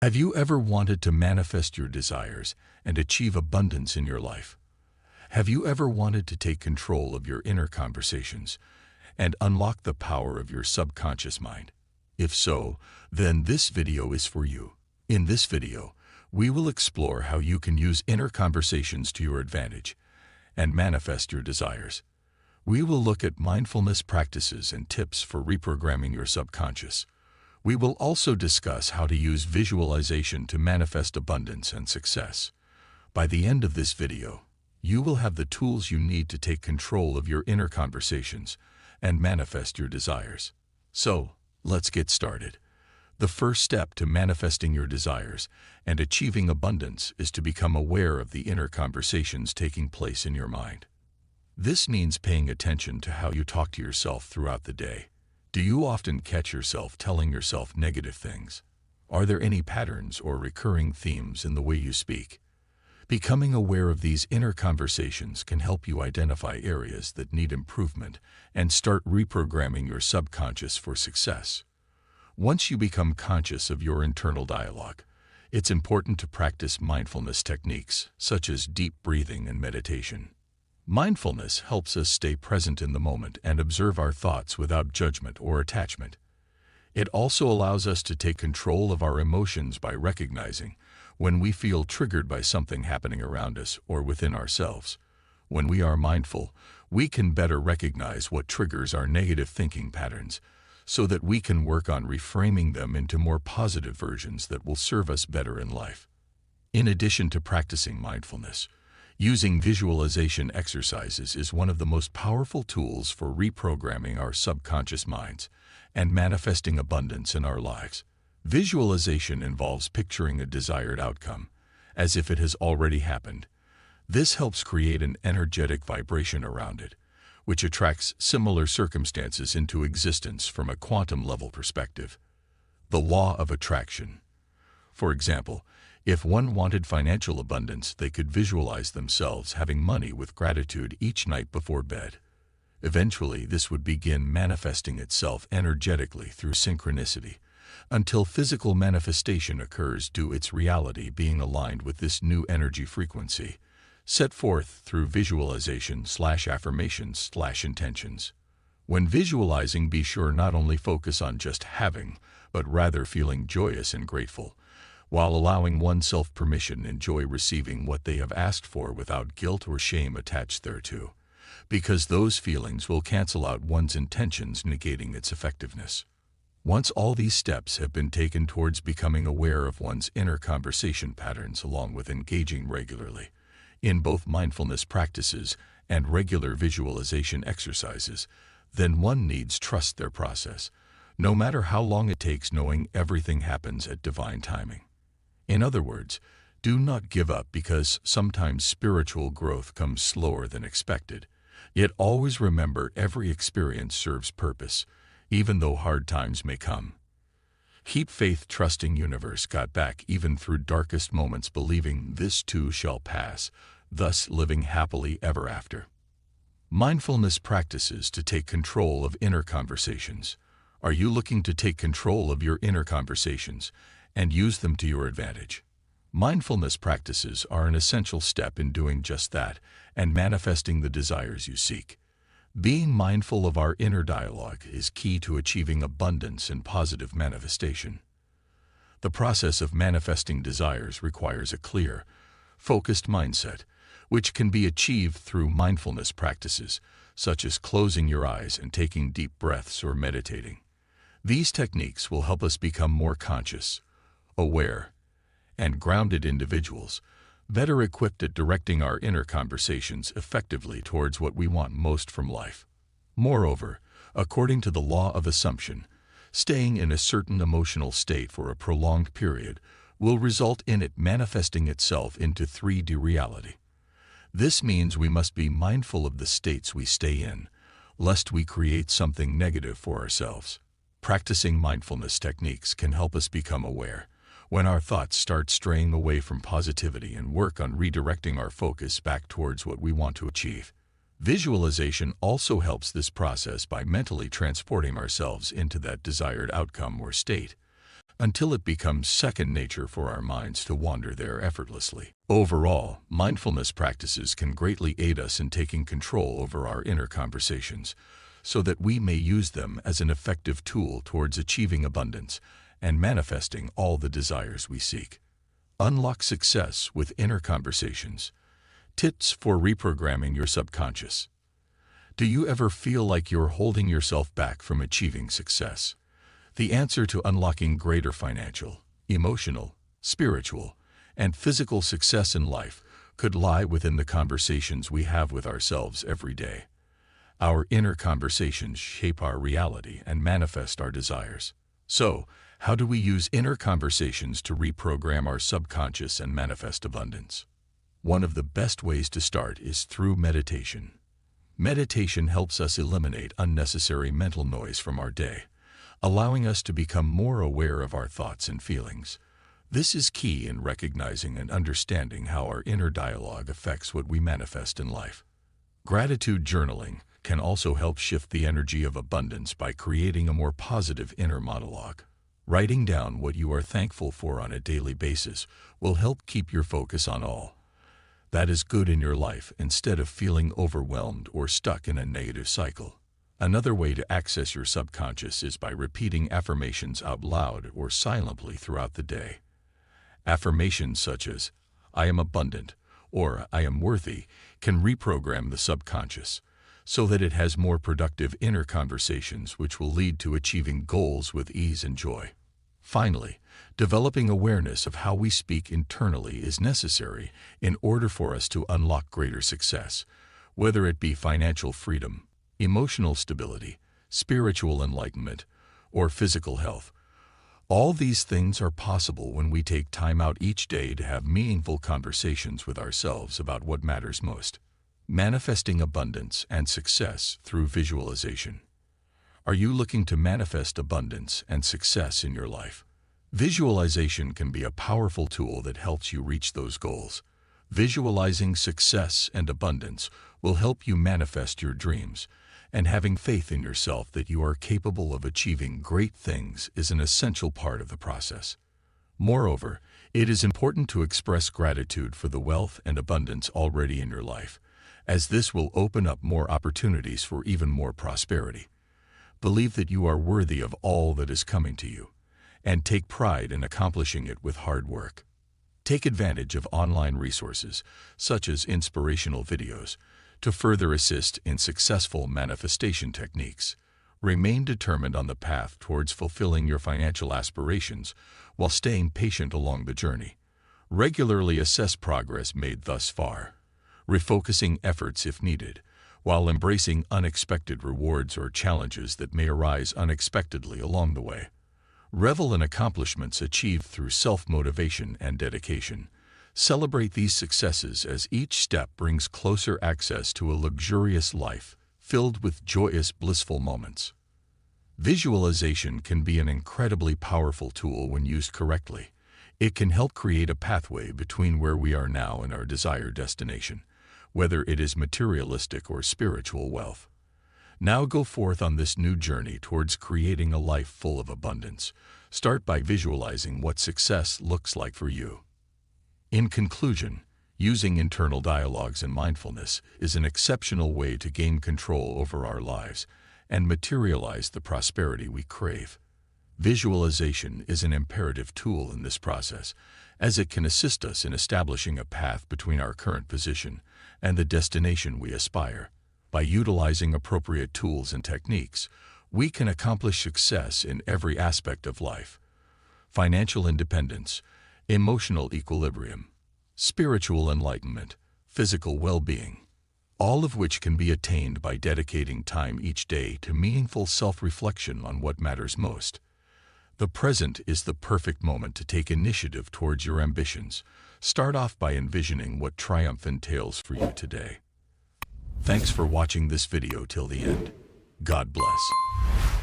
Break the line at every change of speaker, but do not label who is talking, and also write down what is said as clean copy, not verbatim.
Have you ever wanted to manifest your desires and achieve abundance in your life? Have you ever wanted to take control of your inner conversations and unlock the power of your subconscious mind? If so, then this video is for you. In this video, we will explore how you can use inner conversations to your advantage and manifest your desires. We will look at mindfulness practices and tips for reprogramming your subconscious. We will also discuss how to use visualization to manifest abundance and success. By the end of this video, you will have the tools you need to take control of your inner conversations and manifest your desires. So, let's get started. The first step to manifesting your desires and achieving abundance is to become aware of the inner conversations taking place in your mind. This means paying attention to how you talk to yourself throughout the day. Do you often catch yourself telling yourself negative things? Are there any patterns or recurring themes in the way you speak? Becoming aware of these inner conversations can help you identify areas that need improvement and start reprogramming your subconscious for success. Once you become conscious of your internal dialogue, it's important to practice mindfulness techniques such as deep breathing and meditation. Mindfulness helps us stay present in the moment and observe our thoughts without judgment or attachment. It also allows us to take control of our emotions by recognizing when we feel triggered by something happening around us or within ourselves. When we are mindful, we can better recognize what triggers our negative thinking patterns so that we can work on reframing them into more positive versions that will serve us better in life. In addition to practicing mindfulness, using visualization exercises is one of the most powerful tools for reprogramming our subconscious minds and manifesting abundance in our lives. Visualization involves picturing a desired outcome, as if it has already happened. This helps create an energetic vibration around it, which attracts similar circumstances into existence from a quantum-level perspective. The law of attraction. For example, if one wanted financial abundance, they could visualize themselves having money with gratitude each night before bed. Eventually, this would begin manifesting itself energetically through synchronicity, until physical manifestation occurs due to its reality being aligned with this new energy frequency, set forth through visualization/affirmations/intentions. When visualizing, be sure not only focus on just having, but rather feeling joyous and grateful, while allowing oneself permission and enjoy receiving what they have asked for without guilt or shame attached thereto, because those feelings will cancel out one's intentions, negating its effectiveness. Once all these steps have been taken towards becoming aware of one's inner conversation patterns, along with engaging regularly in both mindfulness practices and regular visualization exercises, then one needs trust their process, no matter how long it takes, knowing everything happens at divine timing. In other words, do not give up, because sometimes spiritual growth comes slower than expected. Yet always remember, every experience serves purpose, even though hard times may come. Keep faith, trusting universe got back even through darkest moments, believing this too shall pass, thus living happily ever after. Mindfulness practices to take control of inner conversations. Are you looking to take control of your inner conversations and use them to your advantage? Mindfulness practices are an essential step in doing just that and manifesting the desires you seek. Being mindful of our inner dialogue is key to achieving abundance and positive manifestation. The process of manifesting desires requires a clear, focused mindset, which can be achieved through mindfulness practices, such as closing your eyes and taking deep breaths or meditating. These techniques will help us become more conscious, aware, and grounded individuals, better equipped at directing our inner conversations effectively towards what we want most from life. Moreover, according to the law of assumption, staying in a certain emotional state for a prolonged period will result in it manifesting itself into 3D reality. This means we must be mindful of the states we stay in, lest we create something negative for ourselves. Practicing mindfulness techniques can help us become aware when our thoughts start straying away from positivity and work on redirecting our focus back towards what we want to achieve. Visualization also helps this process by mentally transporting ourselves into that desired outcome or state, until it becomes second nature for our minds to wander there effortlessly. Overall, mindfulness practices can greatly aid us in taking control over our inner conversations, so that we may use them as an effective tool towards achieving abundance and manifesting all the desires we seek. Unlock success with inner conversations. Tips for reprogramming your subconscious. Do you ever feel like you're holding yourself back from achieving success? The answer to unlocking greater financial, emotional, spiritual, and physical success in life could lie within the conversations we have with ourselves every day. Our inner conversations shape our reality and manifest our desires. So, how do we use inner conversations to reprogram our subconscious and manifest abundance? One of the best ways to start is through meditation. Meditation helps us eliminate unnecessary mental noise from our day, allowing us to become more aware of our thoughts and feelings. This is key in recognizing and understanding how our inner dialogue affects what we manifest in life. Gratitude journaling can also help shift the energy of abundance by creating a more positive inner monologue. Writing down what you are thankful for on a daily basis will help keep your focus on all that is good in your life instead of feeling overwhelmed or stuck in a negative cycle. Another way to access your subconscious is by repeating affirmations out loud or silently throughout the day. Affirmations such as, "I am abundant," or "I am worthy," can reprogram the subconscious so that it has more productive inner conversations which will lead to achieving goals with ease and joy. Finally, developing awareness of how we speak internally is necessary in order for us to unlock greater success, whether it be financial freedom, emotional stability, spiritual enlightenment, or physical health. All these things are possible when we take time out each day to have meaningful conversations with ourselves about what matters most. Manifesting abundance and success through visualization. Are you looking to manifest abundance and success in your life? Visualization can be a powerful tool that helps you reach those goals. Visualizing success and abundance will help you manifest your dreams, and having faith in yourself that you are capable of achieving great things is an essential part of the process. Moreover, it is important to express gratitude for the wealth and abundance already in your life, as this will open up more opportunities for even more prosperity. Believe that you are worthy of all that is coming to you, and take pride in accomplishing it with hard work. Take advantage of online resources, such as inspirational videos, to further assist in successful manifestation techniques. Remain determined on the path towards fulfilling your financial aspirations while staying patient along the journey. Regularly assess progress made thus far, refocusing efforts if needed, while embracing unexpected rewards or challenges that may arise unexpectedly along the way. Revel in accomplishments achieved through self-motivation and dedication. Celebrate these successes as each step brings closer access to a luxurious life filled with joyous, blissful moments. Visualization can be an incredibly powerful tool when used correctly. It can help create a pathway between where we are now and our desired destination, whether it is materialistic or spiritual wealth. Now go forth on this new journey towards creating a life full of abundance. Start by visualizing what success looks like for you. In conclusion, using internal dialogues and mindfulness is an exceptional way to gain control over our lives and materialize the prosperity we crave. Visualization is an imperative tool in this process, as it can assist us in establishing a path between our current position and the destination we aspire. By utilizing appropriate tools and techniques, we can accomplish success in every aspect of life. Financial independence, emotional equilibrium, spiritual enlightenment, physical well-being, all of which can be attained by dedicating time each day to meaningful self-reflection on what matters most. The present is the perfect moment to take initiative towards your ambitions. Start off by envisioning what triumph entails for you today. Thanks for watching this video till the end. God bless.